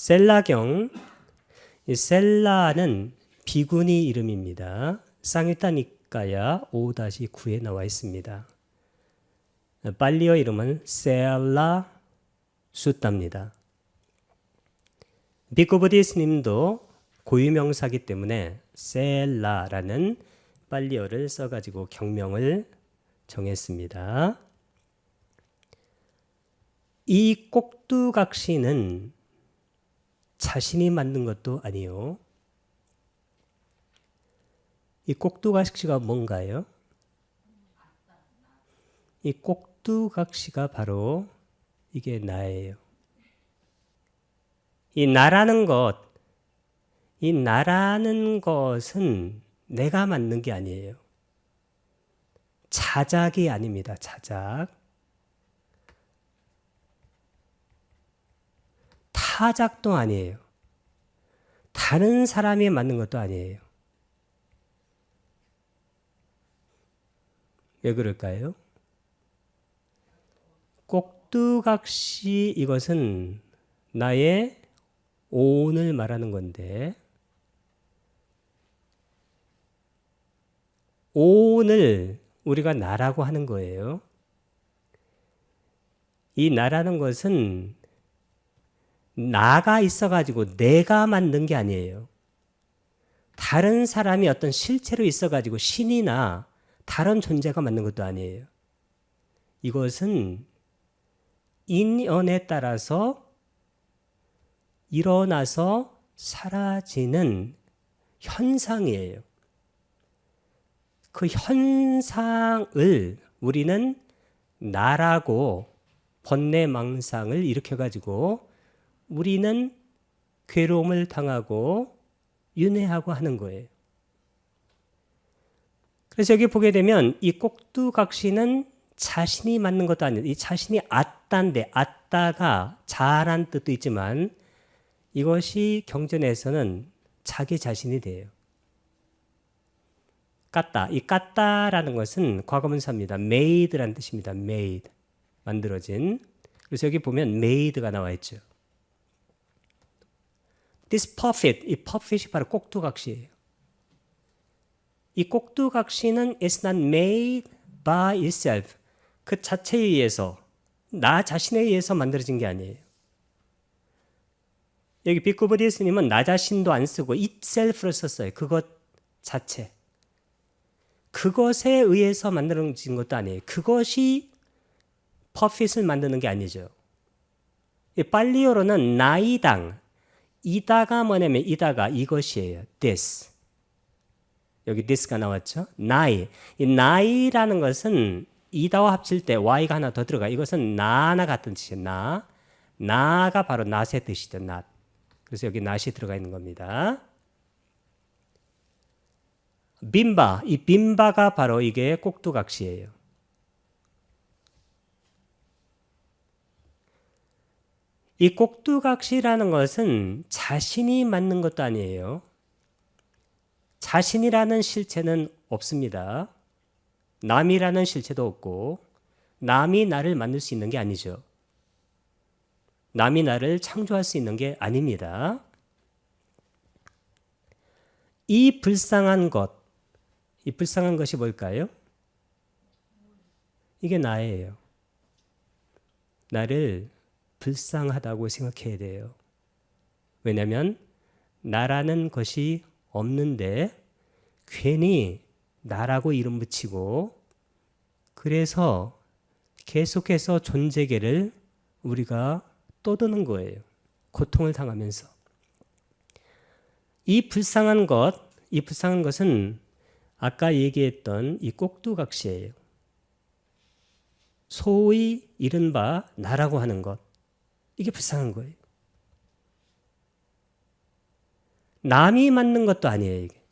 셀라경, 이 셀라는 비구니 이름입니다. 쌍유타니까야 5-9에 나와 있습니다. 빨리어 이름은 셀라 수타입니다. 비코브디 스님도 고유명사기 때문에 셀라라는 빨리어를 써가지고 경명을 정했습니다. 이 꼭두각시는 자신이 만든 것도 아니요. 이 꼭두각시가 뭔가요? 이 꼭두각시가 바로 이게 나예요. 이 나라는 것은 내가 만든 게 아니에요. 자작이 아닙니다. 자작. 타작도 아니에요. 다른 사람이 만든 것도 아니에요. 왜 그럴까요? 꼭두각시 이것은 나의 오온을 말하는 건데 오온을 우리가 나라고 하는 거예요. 이 나라는 것은 나가 있어가지고 내가 만든 게 아니에요. 다른 사람이 어떤 실체로 있어가지고 신이나 다른 존재가 만든 것도 아니에요. 이것은 인연에 따라서 일어나서 사라지는 현상이에요. 그 현상을 우리는 나라고 번뇌망상을 일으켜가지고 우리는 괴로움을 당하고 윤회하고 하는 거예요. 그래서 여기 보게 되면 이 꼭두각시는 자신이 만든 것도 아니에요. 이 자신이 아따인데 아따가 자란 뜻도 있지만 이것이 경전에서는 자기 자신이 돼요. 까따. 이 까따라는 것은 과거분사입니다. made라는 뜻입니다. made. 만들어진. 그래서 여기 보면 made가 나와 있죠. This puppet. 이 puppet이 바로 꼭두각시예요. 이 꼭두각시는 is not made by itself. 그 자체에 의해서 나 자신에 의해서 만들어진 게 아니에요. 여기 비쿠브디 스님은 나 자신도 안 쓰고 itself를 썼어요. 그것 자체. 그것에 의해서 만들어진 것도 아니에요. 그것이 퍼핏을 만드는 게 아니죠. 빨리어로는 나이당. 이다가 뭐냐면 이다가 이것이에요. this. 여기 this가 나왔죠. 나이. 이 나이라는 것은 이다와 합칠 때 y가 하나 더 들어가. 이것은 나나 같은 뜻이에요. 나. 나가 바로 낫의 뜻이죠. 낫. 그래서 여기 낫이 들어가 있는 겁니다. 빈바. 이 빈바가 바로 이게 꼭두각시예요. 이 꼭두각시라는 것은 자신이 만든 것도 아니에요. 자신이라는 실체는 없습니다. 남이라는 실체도 없고 남이 나를 만들 수 있는 게 아니죠. 남이 나를 창조할 수 있는 게 아닙니다. 이 불쌍한 것, 이 불쌍한 것이 뭘까요? 이게 나예요. 나를 불쌍하다고 생각해야 돼요. 왜냐하면 나라는 것이 없는데 괜히 나라고 이름 붙이고 그래서 계속해서 존재계를 우리가 떠드는 거예요. 고통을 당하면서. 이 불쌍한 것은 아까 얘기했던 이 꼭두각시예요. 소위 이른바 나라고 하는 것. 이게 불쌍한 거예요. 남이 만든 것도 아니에요. 이게.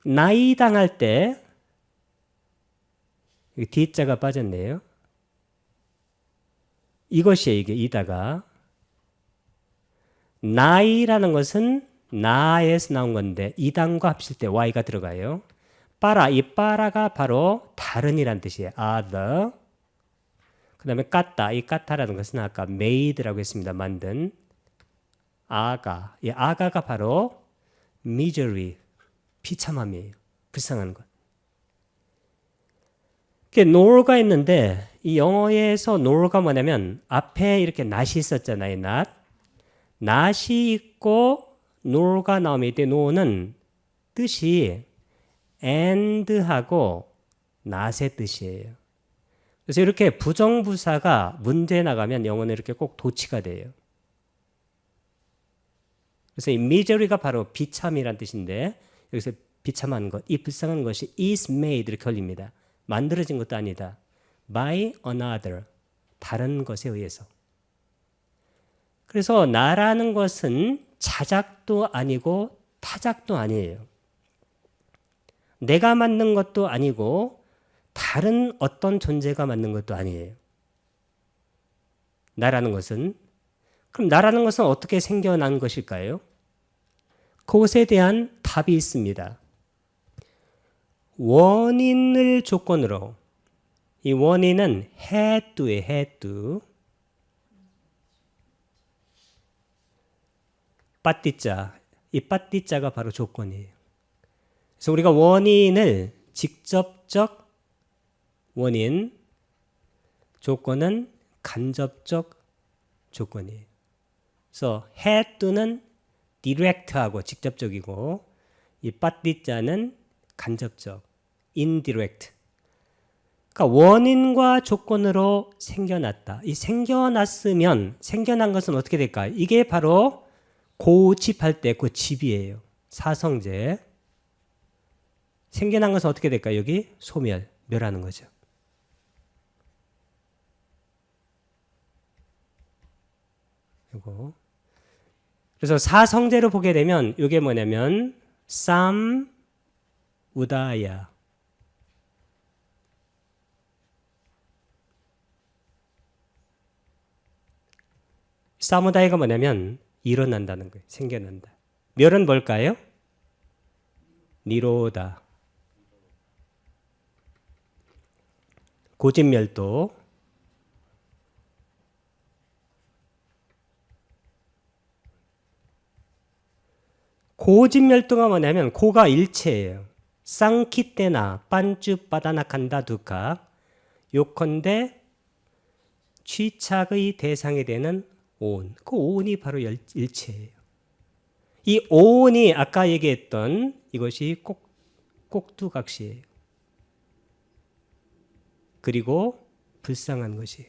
나이 당할 때 D자가 빠졌네요. 이것이에요. 이게 이다가. 나이라는 것은 나에서 나온 건데 이당과 합칠 때 Y가 들어가요. 빠라. 이 빠라가 바로 다른이란 뜻이에요. other. 그 다음에 까따. 이 까따라는 것은 아까 made라고 했습니다. 만든. 아가. 이 아가가 바로 misery, 비참함이에요. 불쌍한 것. nor가 있는데 이 영어에서 nor가 뭐냐면 앞에 이렇게 not이 있었잖아요. not이 있고 nor가 나오면 이때 no는 뜻이 and하고 not의 뜻이에요. 그래서 이렇게 부정부사가 문제에 나가면 영어는 이렇게 꼭 도치가 돼요. 그래서 이 misery가 바로 비참이란 뜻인데 여기서 비참한 것, 이 불쌍한 것이 is made 이렇게 걸립니다. 만들어진 것도 아니다. by another, 다른 것에 의해서. 그래서 나라는 것은 자작도 아니고 타작도 아니에요. 내가 만든 것도 아니고 다른 어떤 존재가 만든 것도 아니에요. 나라는 것은. 그럼 나라는 것은 어떻게 생겨난 것일까요? 그것에 대한 답이 있습니다. 원인을 조건으로, 이 원인은 had to예요. had to. 빠띠자, 이 빠띠자가 바로 조건이에요. 그래서 우리가 원인을 직접적 원인, 조건은 간접적 조건이에요. 그래서 had to는 direct하고 직접적이고 이 빠띠자는 간접적, indirect. 그러니까 원인과 조건으로 생겨났다. 이 생겨났으면 생겨난 것은 어떻게 될까요? 이게 바로 고집할 때 그 집이에요. 사성제. 생겨난 것은 어떻게 될까요? 여기 소멸, 멸하는 거죠. 이거. 그래서 사성제로 보게 되면 이게 뭐냐면 쌈 우다야. 사무다이가 뭐냐면 일어난다는 거예요. 생겨난다. 멸은 뭘까요? 니로다. 고집멸도. 고집멸도가 뭐냐면 고가 일체예요. 쌍키때나 빤쭈 빠다나칸다 두카. 요컨대 취착의 대상이 되는 오온. 그 오온이 바로 일체예요. 이 오온이 아까 얘기했던 이것이 꼭두각시예요. 그리고 불쌍한 것이.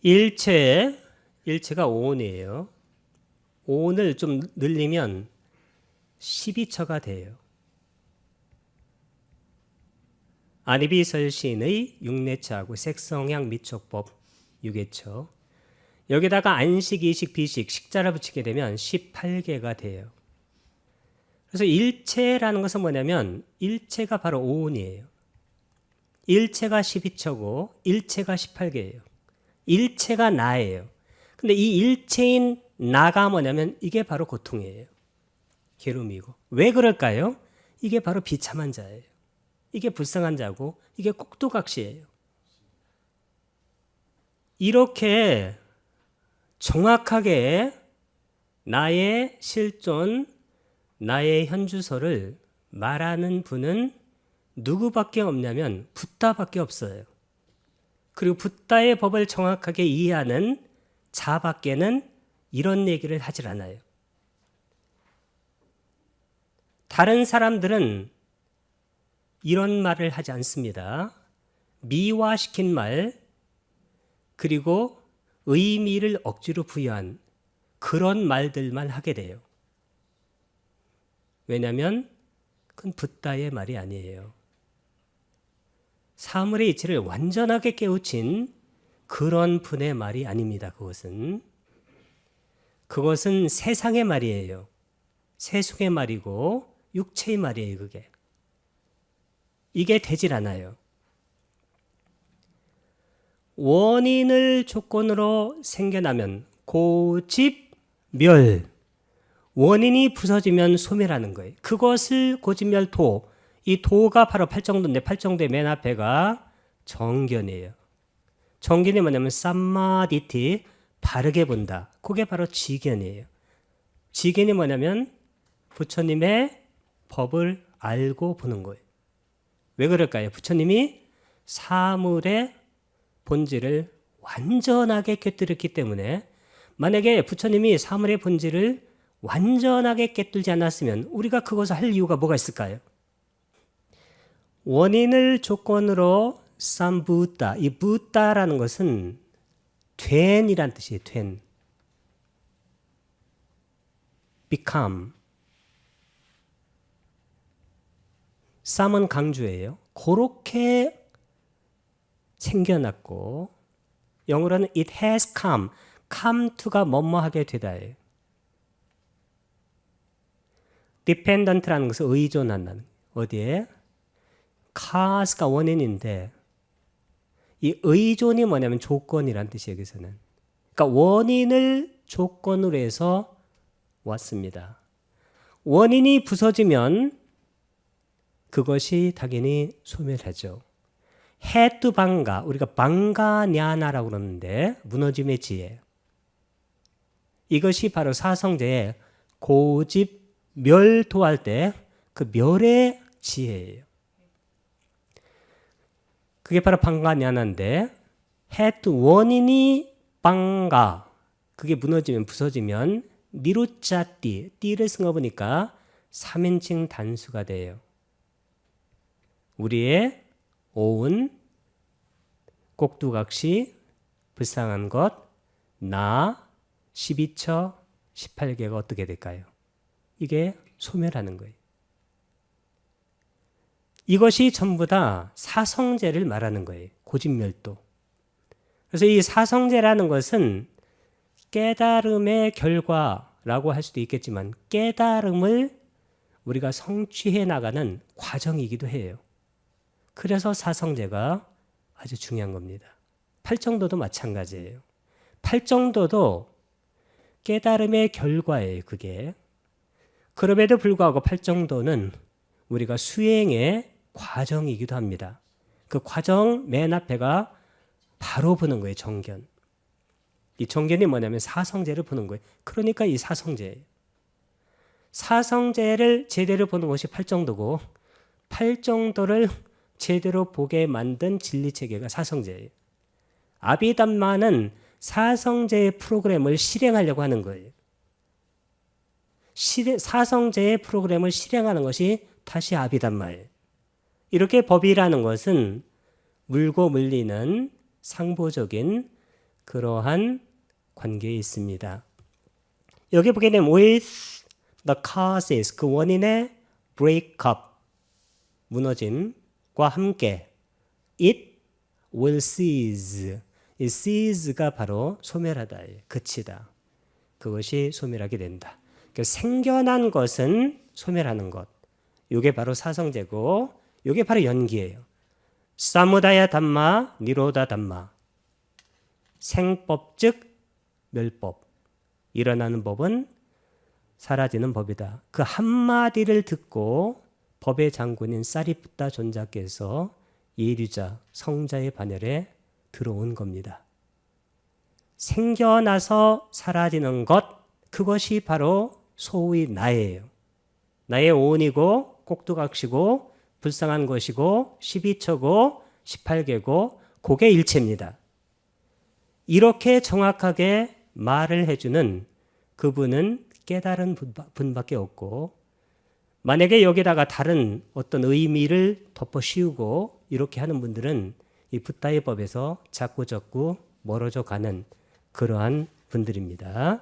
일체가 오온이에요. 오온을 좀 늘리면 12처가 돼요. 아니비설신의 육내처하고 색성향 미촉법 6회처. 여기다가 안식, 이식, 비식, 식자를 붙이게 되면 18개가 돼요. 그래서 일체라는 것은 뭐냐면 일체가 바로 오온이에요. 일체가 12처고 일체가 18개예요. 일체가 나예요. 근데 이 일체인 나가 뭐냐면 이게 바로 고통이에요. 괴로움이고. 왜 그럴까요? 이게 바로 비참한 자예요. 이게 불쌍한 자고 이게 꼭두각시예요. 이렇게 정확하게 나의 실존, 나의 현주소를 말하는 분은 누구밖에 없냐면 붓다밖에 없어요. 그리고 붓다의 법을 정확하게 이해하는 자밖에는 이런 얘기를 하질 않아요. 다른 사람들은 이런 말을 하지 않습니다. 미화시킨 말, 그리고 의미를 억지로 부여한 그런 말들만 하게 돼요. 왜냐하면 그건 붓다의 말이 아니에요. 사물의 이치를 완전하게 깨우친 그런 분의 말이 아닙니다. 그것은 세상의 말이에요. 세속의 말이고 육체의 말이에요. 그게. 이게 되질 않아요. 원인을 조건으로 생겨나면 고집멸. 원인이 부서지면 소멸하는 거예요. 그것을 고집멸도. 이 도가 바로 팔정도인데 팔정도의 맨 앞에가 정견이에요. 정견이 뭐냐면 삼마디티, 바르게 본다. 그게 바로 지견이에요. 지견이 뭐냐면 부처님의 법을 알고 보는 거예요. 왜 그럴까요? 부처님이 사물의 본질을 완전하게 꿰뚫었기 때문에 만약에 부처님이 사물의 본질을 완전하게 꿰뚫지 않았으면 우리가 그것을 할 이유가 뭐가 있을까요? 원인을 조건으로 삼 부다. 이 부다라는 것은 된이란 뜻이에요. 된. become. 쌈은 강조예요. 그렇게 생겨났고 영어로는 it has come to가 뭐뭐하게 되다예요. dependent라는 것은 의존한다는 어디에? cause가 원인인데 이 의존이 뭐냐면 조건이란 뜻이에요. 여기서는. 그러니까 원인을 조건으로 해서 왔습니다. 원인이 부서지면 그것이 당연히 소멸하죠. 해뚜 방가, 우리가 방가냐나라고 그러는데 무너짐의 지혜. 이것이 바로 사성제의 고집 멸도할 때 그 멸의 지혜예요. 그게 바로 방가냐나인데 해뚜 원인이 방가, 그게 무너지면 부서지면 니루짜띠, 띠를 승어보니까 3인칭 단수가 돼요. 우리의 오은, 꼭두각시, 불쌍한 것, 나, 12처, 18개가 어떻게 될까요? 이게 소멸하는 거예요. 이것이 전부 다 사성제를 말하는 거예요. 고집멸도. 그래서 이 사성제라는 것은 깨달음의 결과라고 할 수도 있겠지만 깨달음을 우리가 성취해 나가는 과정이기도 해요. 그래서 사성제가 아주 중요한 겁니다. 팔정도도 마찬가지예요. 팔정도도 깨달음의 결과예요. 그게. 그럼에도 불구하고 팔정도는 우리가 수행의 과정이기도 합니다. 그 과정 맨 앞에가 바로 보는 거예요. 정견. 이 정견이 뭐냐면 사성제를 보는 거예요. 그러니까 이 사성제예요. 사성제를 제대로 보는 것이 팔정도고 팔정도를 제대로 보게 만든 진리체계가 사성제예요. 아비담마는 사성제의 프로그램을 실행하려고 하는 거예요. 사성제의 프로그램을 실행하는 것이 다시 아비담마예요. 이렇게 법이라는 것은 물고 물리는 상보적인 그러한 관계에 있습니다. 여기 보게 되면 with the causes, 그 원인의 break up, 무너짐과 함께 it will cease, 이 cease가 바로 소멸하다, 그치다. 그것이 소멸하게 된다. 그러니까 생겨난 것은 소멸하는 것. 이게 바로 사성제고 이게 바로 연기예요. 사무다야 담마, 니로다 담마. 생법 즉 멸법. 일어나는 법은 사라지는 법이다. 그 한마디를 듣고 법의 장군인 사리푸타 존자께서 예류자, 성자의 반열에 들어온 겁니다. 생겨나서 사라지는 것, 그것이 바로 소위 나예요. 나의 오은이고 꼭두각시고 불쌍한 것이고 12처고 18개고 그게 일체입니다. 이렇게 정확하게 말을 해주는 그분은 깨달은 분밖에 없고 만약에 여기다가 다른 어떤 의미를 덮어 씌우고 이렇게 하는 분들은 이 붓다의 법에서 자꾸자꾸 멀어져 가는 그러한 분들입니다.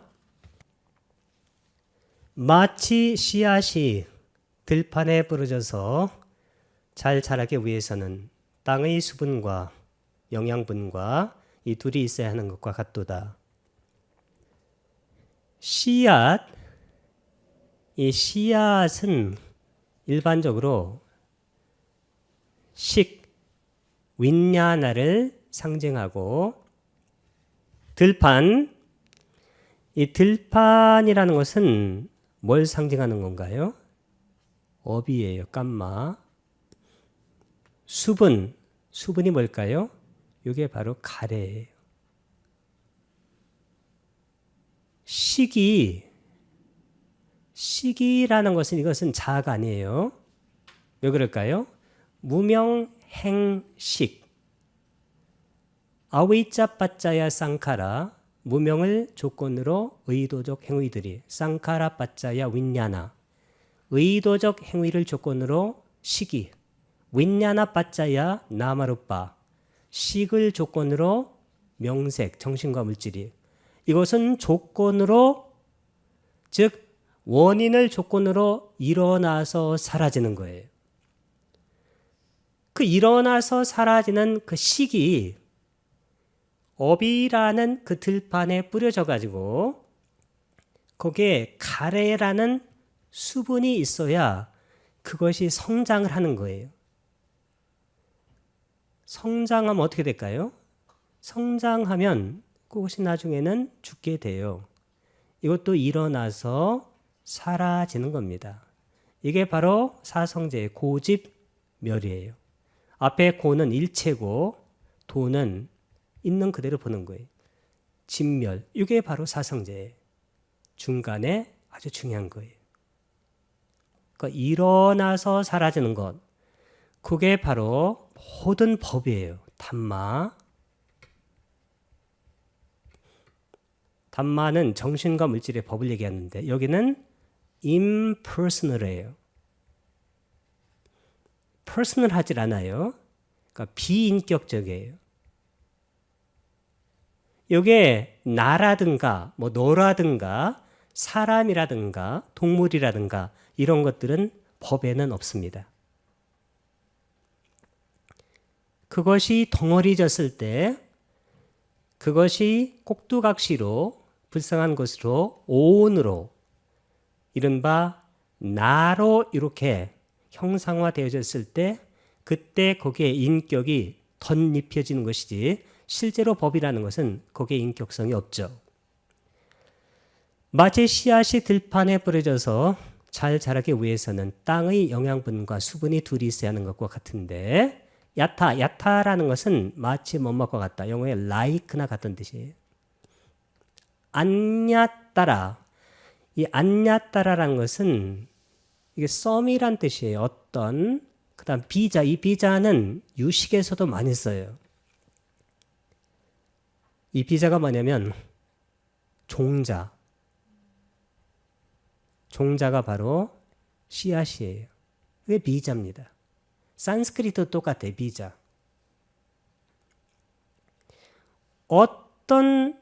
마치 씨앗이 들판에 부러져서 잘 자라기 위해서는 땅의 수분과 영양분과 이 둘이 있어야 하는 것과 같도다. 씨앗, 이 씨앗은 일반적으로 식, 윈냐나를 상징하고 들판, 이 들판이라는 것은 뭘 상징하는 건가요? 업이에요. 깜마. 수분, 수분이 뭘까요? 이게 바로 가래예요. 시기라는 것은 이것은 자가 아니에요. 왜 그럴까요? 무명행식. 아위자 빠짜야 쌍카라. 무명을 조건으로 의도적 행위들이. 쌍카라 빠짜야 윈냐나. 의도적 행위를 조건으로 시기. 윈냐나 빠짜야 나마루빠. 식을 조건으로 명색, 정신과 물질이. 이것은 조건으로, 즉 원인을 조건으로 일어나서 사라지는 거예요. 그 일어나서 사라지는 그 식이 업이라는 그 들판에 뿌려져 가지고 거기에 가래라는 수분이 있어야 그것이 성장을 하는 거예요. 성장하면 어떻게 될까요? 성장하면 그것이 나중에는 죽게 돼요. 이것도 일어나서 사라지는 겁니다. 이게 바로 사성제의 고집멸이에요. 앞에 고는 일체고 도는 있는 그대로 보는 거예요. 진멸, 이게 바로 사성제의 중간에 아주 중요한 거예요. 그러니까 일어나서 사라지는 것, 그게 바로 모든 법이에요. 담마. 담마는 정신과 물질의 법을 얘기하는데 여기는 impersonal이에요. personal 하질 않아요. 그러니까 비인격적이에요. 이게 나라든가 뭐 너라든가 사람이라든가 동물이라든가 이런 것들은 법에는 없습니다. 그것이 덩어리졌을 때 그것이 꼭두각시로 불쌍한 것으로 오온으로 이른바 나로 이렇게 형상화되어졌을 때 그때 거기에 인격이 덧입혀지는 것이지 실제로 법이라는 것은 거기에 인격성이 없죠. 마치 씨앗이 들판에 뿌려져서 잘 자라기 위해서는 땅의 영양분과 수분이 둘이 있어야 하는 것과 같은데 야타라는 것은 마치 뭐뭐과 같다. 영어에 like나 같은 뜻이에요. 안냐따라. 이 안냐따라라는 것은 이게 썸이란 뜻이에요. 어떤. 그 다음 비자. 이 비자는 유식에서도 많이 써요. 이 비자가 뭐냐면 종자. 종자가 바로 씨앗이에요. 그게 비자입니다. 산스크리트도 똑같아요. 비자. 어떤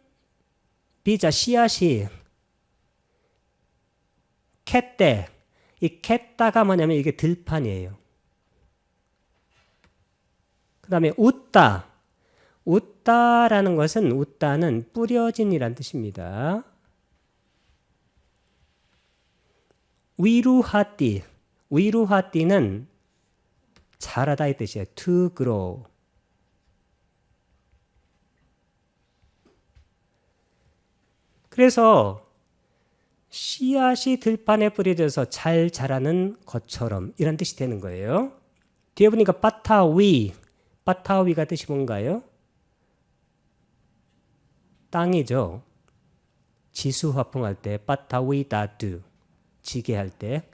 비자, 씨앗이 캣때, 이 캣다가 뭐냐면 이게 들판이에요. 그 다음에 웃다. 웃다라는 것은 웃다는 뿌려진이란 뜻입니다. 위루하띠. 위루하띠는 자라다의 뜻이에요. to grow. 그래서 씨앗이 들판에 뿌려져서 잘 자라는 것처럼 이런 뜻이 되는 거예요. 뒤에 보니까 빠타위. 빠타위가 뜻이 뭔가요? 땅이죠. 지수화풍할 때 빠타위다두. 지게 할 때.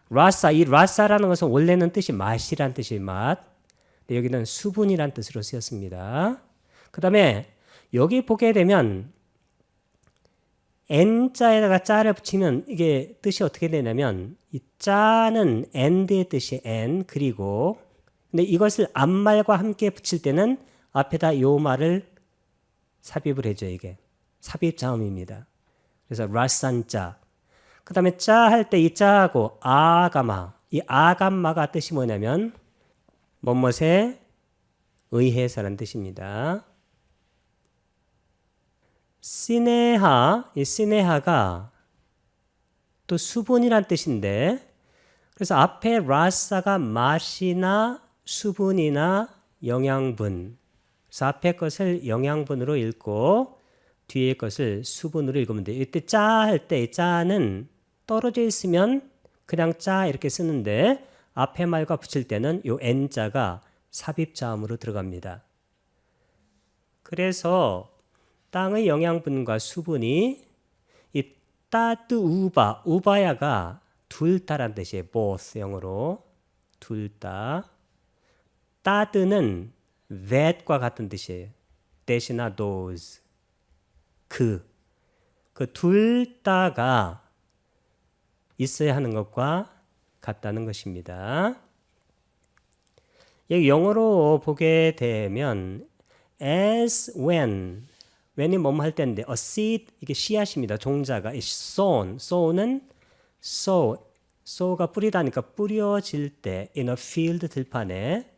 라사, 이 라사라는 것은 원래는 뜻이 맛이란 뜻이 맛. 근데 여기는 수분이란 뜻으로 쓰였습니다. 그 다음에 여기 보게 되면 N자에다가 자를 붙이면 이게 뜻이 어떻게 되냐면 이 자는 and의 뜻이 N 그리고 근데 이것을 앞말과 함께 붙일 때는 앞에다 요 말을 삽입을 해줘요. 이게 삽입자음입니다. 그래서 라산자. 그 다음에 짜 할 때 이 짜하고 아가마. 이 아감마가 뜻이 뭐냐면 뭐뭇에 의해서라는 뜻입니다. 시네하. 이 시네하가 또 수분이란 뜻인데 그래서 앞에 라사가 맛이나 수분이나 영양분. 그래서 앞에 것을 영양분으로 읽고 뒤에 것을 수분으로 읽으면 돼요. 이때 짜 할 때 짜는 떨어져 있으면 그냥 짜 이렇게 쓰는데 앞에 말과 붙일 때는 요 N자가 삽입자음으로 들어갑니다. 그래서 땅의 영양분과 수분이 이 따드 우바, 우바야가 둘 다란 뜻이에요. both 영어로 둘 다. 따드는 that과 같은 뜻이에요. that이나 those. 그 둘 다가 있어야 하는 것과 같다는 것입니다. 여기 영어로 보게 되면 as when이 뭐뭐 할 때인데 a seed 이게 씨앗입니다. 종자가 is sown은 sow가 뿌리다니까 뿌려질 때 in a field 들판에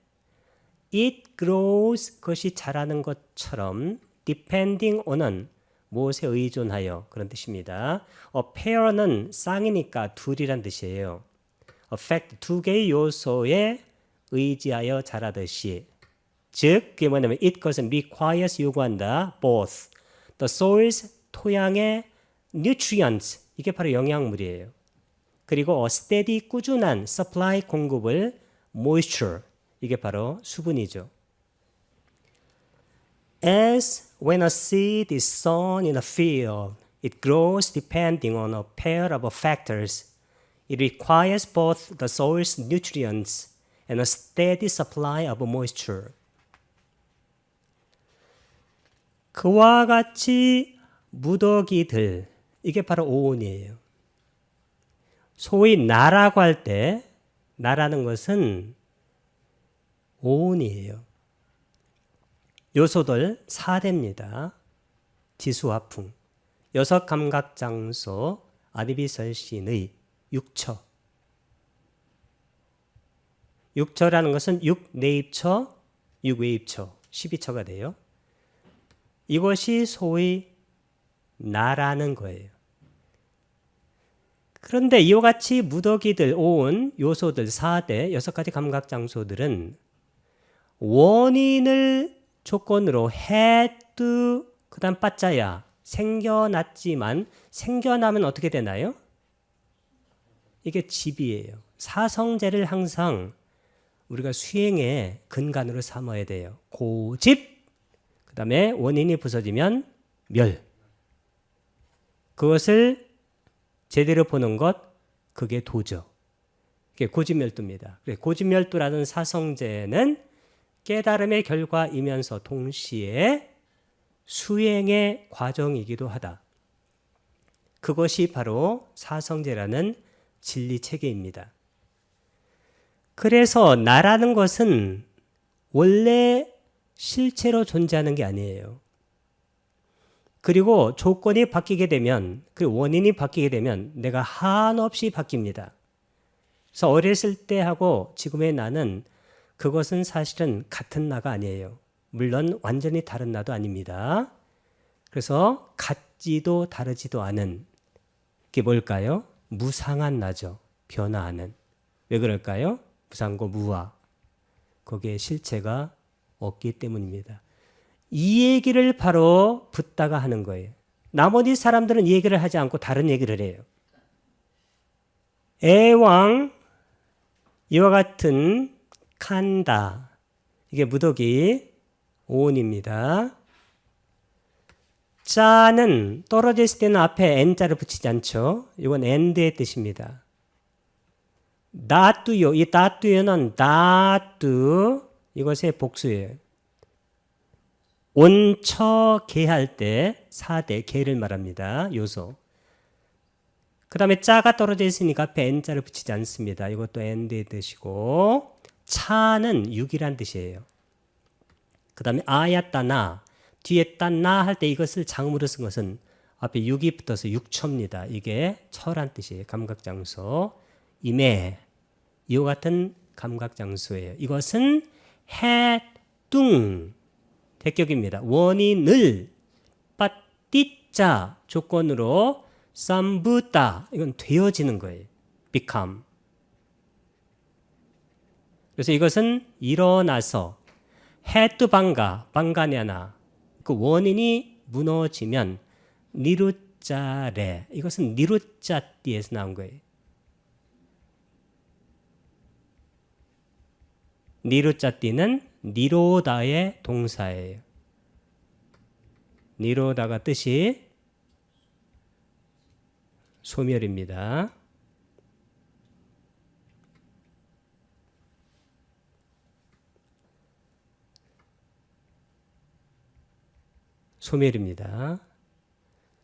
it grows 그것이 자라는 것처럼 depending on은 무엇에 의존하여 그런 뜻입니다. a pair는 쌍이니까 둘이란 뜻이에요. a fact 두 개의 요소에 의지하여 자라듯이 즉 그게 뭐냐면 it 그것은 requires 요구한다 both the soil's 토양의 nutrients 이게 바로 영양물이에요. 그리고 steady 꾸준한 supply 공급을 moisture 이게 바로 수분이죠. As when a seed is sown in a field, it grows depending on a pair of factors. It requires both the soil's nutrients and a steady supply of moisture. 그와 같이 무더기들 이게 바로 오온이에요. 소위 나라고 할 때 나라는 것은 오온이에요. 요소들 4대입니다. 지수화풍, 여섯 감각장소, 아니비설신의 6처. 6처라는 것은 6내입처, 6외입처, 12처가 돼요. 이것이 소위 나라는 거예요. 그런데 이와 같이 무더기들, 오온, 요소들 4대, 6가지 감각장소들은 원인을 조건으로 해도 그 다음 빠짜야 생겨났지만 생겨나면 어떻게 되나요? 이게 집이에요. 사성제를 항상 우리가 수행의 근간으로 삼아야 돼요. 고집, 그 다음에 원인이 부서지면 멸. 그것을 제대로 보는 것, 그게 도죠. 그게 고집멸도입니다. 고집멸도라는 사성제는 깨달음의 결과이면서 동시에 수행의 과정이기도 하다. 그것이 바로 사성제라는 진리체계입니다. 그래서 나라는 것은 원래 실체로 존재하는 게 아니에요. 그리고 조건이 바뀌게 되면, 그 원인이 바뀌게 되면 내가 한없이 바뀝니다. 그래서 어렸을 때 하고 지금의 나는 그것은 사실은 같은 나가 아니에요. 물론 완전히 다른 나도 아닙니다. 그래서 같지도 다르지도 않은 게 뭘까요? 무상한 나죠. 변화하는. 왜 그럴까요? 무상고 무화. 거기에 실체가 없기 때문입니다. 이 얘기를 바로 붓다가 하는 거예요. 나머지 사람들은 이 얘기를 하지 않고 다른 얘기를 해요. 애왕 이와 같은 칸다. 이게 무더기 오온입니다. 자는 떨어져 있을 때는 앞에 n자를 붙이지 않죠. 이건 and의 뜻입니다. 다뚜요. 이 다뚜요는 다뚜 이것의 복수예요. 온처 개할 때 4대 개를 말합니다. 요소. 그 다음에 자가 떨어져 있으니까 앞에 n자를 붙이지 않습니다. 이것도 and의 뜻이고 차는 6이란 뜻이에요. 그 다음에 아야따나 뒤에 따나 할 때 이것을 장음으로 쓴 것은 앞에 6이 붙어서 6처입니다. 이게 처란 뜻이에요. 감각장소. 임해 이와 같은 감각장소예요. 이것은 해뚱 대격입니다. 원인을 빠띠자 조건으로 쌈부다 이건 되어지는 거예요. become. 그래서 이것은 일어나서 해뚜 방가냐나 그 원인이 무너지면 니루짜레 이것은 니루짜띠에서 나온 거예요. 니루짜띠는 니로다의 동사예요. 니로다가 뜻이 소멸입니다. 소멸입니다.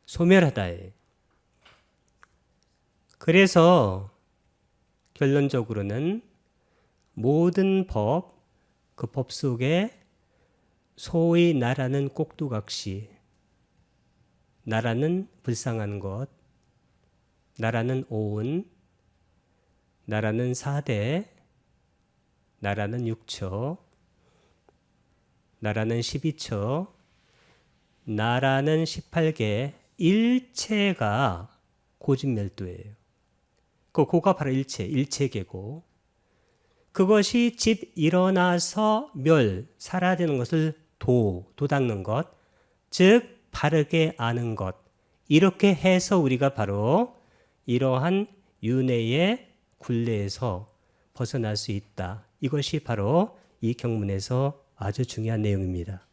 소멸하다에. 그래서 결론적으로는 모든 법, 그 법 속에 소의 나라는 꼭두각시, 나라는 불쌍한 것, 나라는 오은, 나라는 4대, 나라는 6처, 나라는 12처, 나라는 18개, 일체가 고집멸도예요. 그거가 바로 일체계고, 그것이 집 일어나서 멸, 사라지는 것을 도닦는 것, 즉 바르게 아는 것, 이렇게 해서 우리가 바로 이러한 윤회의 굴레에서 벗어날 수 있다. 이것이 바로 이 경문에서 아주 중요한 내용입니다.